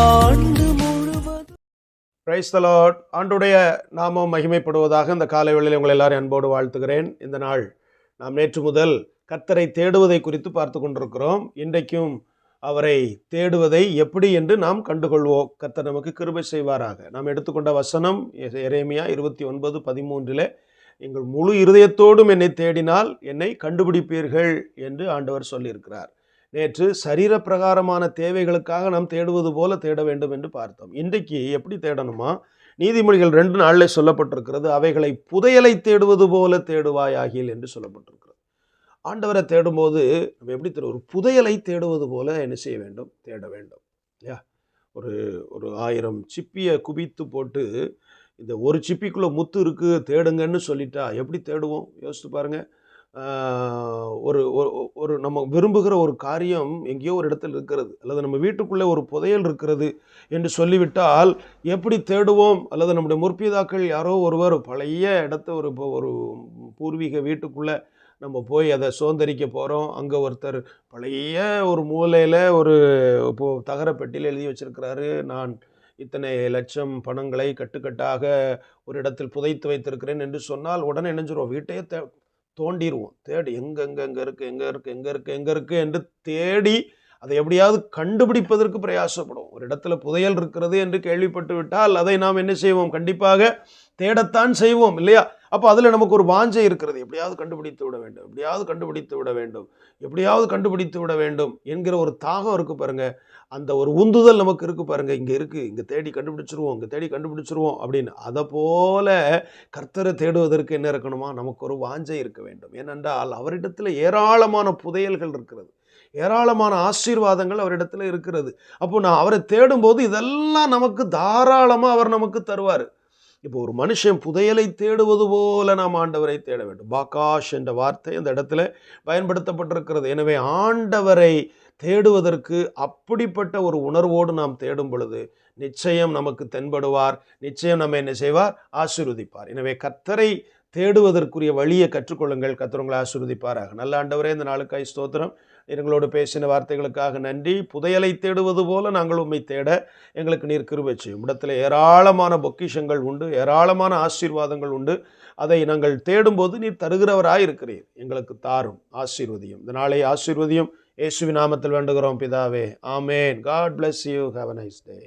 ஆண்டு முழுவதும். Praise the Lord. ஆண்டுடைய நாமம் மகிமைப்படுவதாக. இந்த காலை வேளையில் உங்களை எல்லாரும் அன்போடு வாழ்த்துகிறேன். இந்த நாள் நாம் நேற்று முதல் கர்த்தரை தேடுவதை குறித்து பார்த்து கொண்டிருக்கிறோம். இன்றைக்கும் அவரை தேடுவதை எப்படி என்று நாம் கண்டுகொள்வோம். கர்த்தர் நமக்கு கிருபை செய்வாராக. நாம் எடுத்துக்கொண்ட வசனம் எரேமியா 29:13 எங்கள் முழு இருதயத்தோடும் என்னை தேடினால் என்னை கண்டுபிடிப்பீர்கள் என்று ஆண்டவர் சொல்லியிருக்கிறார். நேற்று சரீர பிரகாரமான தேவைகளுக்காக நாம் தேடுவது போல தேட வேண்டும் என்று பார்த்தோம். இன்றைக்கு எப்படி தேடணுமா? நீதிமொழிகள் 2:4 சொல்லப்பட்டிருக்கிறது, அவைகளை புதையலை தேடுவது போல தேடுவாயாகில் என்று சொல்லப்பட்டிருக்கிறது. ஆண்டவரை தேடும்போது நம்ம எப்படி ஒரு புதையலை தேடுவது போல என்ன செய்ய வேண்டும்? தேட வேண்டும் இல்லையா? ஒரு 1000 சிப்பியை குவித்து போட்டு இந்த ஒரு சிப்பிக்குள்ளே முத்து இருக்குது தேடுங்கன்னு சொல்லிட்டா எப்படி தேடுவோம்? யோசித்து பாருங்கள். ஒரு ஒரு நம்ம விரும்புகிற ஒரு காரியம் எங்கேயோ ஒரு இடத்துல இருக்கிறது, அல்லது நம்ம வீட்டுக்குள்ளே ஒரு புதையல் இருக்கிறது என்று சொல்லிவிட்டால் எப்படி தேடுவோம்? அல்லது நம்முடைய முற்பிதாக்கள் யாரோ ஒருவர் பழைய இடத்த ஒரு பூர்வீக வீட்டுக்குள்ளே நம்ம போய் அதை சுதந்திரிக்க போகிறோம். அங்கே ஒருத்தர் பழைய ஒரு மூலையில் ஒரு தகர பெட்டியில் எழுதி வச்சிருக்கிறாரு, நான் இத்தனை லட்சம் பணங்களை கட்டுக்கட்டாக ஒரு இடத்தில் புதைத்து வைத்திருக்கிறேன் என்று சொன்னால் உடனே நினைஞ்சிருவோம், வீட்டையே தோண்டிடுவோம். தேடி எங்கே இருக்கு என்று தேடி அதை எப்படியாவது கண்டுபிடிப்பதற்கு பிரயாசப்படுவோம். ஒரு இடத்துல புதையல் இருக்கிறது என்று கேள்விப்பட்டு விட்டால் அதை நாம் என்ன செய்வோம்? கண்டிப்பாக தேடத்தான் செய்வோம் இல்லையா? அப்போ அதில் நமக்கு ஒரு வாஞ்சை இருக்கிறது, எப்படியாவது கண்டுபிடித்து விட வேண்டும் என்கிற ஒரு தாகம் இருக்கு பாருங்க. அந்த ஒரு உந்துதல் நமக்கு இருக்கு பாருங்க. இங்கே தேடி கண்டுபிடிச்சிருவோம் அப்படின்னு. அதை போல கர்த்தரை தேடுவதற்கு என்ன இருக்கணுமா? நமக்கு ஒரு வாஞ்சை இருக்க வேண்டும். ஏனென்றால் அவரிடத்தில் ஏராளமான புதையல்கள் இருக்கிறது, ஏராளமான ஆசீர்வாதங்கள் அவரிடத்துல இருக்கிறது. அப்போ நான் அவரை தேடும்போது இதெல்லாம் நமக்கு தாராளமாக அவர் நமக்கு தருவார். இப்போ ஒரு மனுஷன் புதையலை தேடுவது போல நாம் ஆண்டவரை தேட வேண்டும். பாகாஷ் என்ற வார்த்தை அந்த இடத்துல பயன்படுத்தப்பட்டிருக்கிறது. எனவே ஆண்டவரை தேடுவதற்கு அப்படிப்பட்ட ஒரு உணர்வோடு நாம் தேடும் பொழுது நிச்சயம் நமக்கு தென்படுவார், நிச்சயம் நம்ம என்ன செய்வார்? ஆசீர்வதிப்பார். எனவே கர்த்தரை தேடுவதற்குரிய வழியை கற்றுக்கொள்ளுங்கள். கர்த்தர் உங்களை ஆசீர்வதிப்பாராக. நல்ல ஆண்டவரே, இந்த நாளுக்காய் ஸ்தோத்திரம். எங்களோடு பேசின வார்த்தைகளுக்காக நன்றி. புதையலை தேடுவது போல நாங்கள் உம்மை தேட எங்களுக்கு நீர் கிருபை செய்யும். இடத்துல ஏராளமான பொக்கிஷங்கள் உண்டு, ஏராளமான ஆசீர்வாதங்கள் உண்டு. அதை நாங்கள் தேடும்போது நீர் தருகிறவராய் இருக்கிறீர். எங்களுக்கு தாரும், ஆசீர்வதியும். இந்த நாளை ஆசீர்வதியும். இயேசுவின் நாமத்தில் வேண்டுகிறோம் பிதாவே, ஆமேன். God bless you. Have a nice day.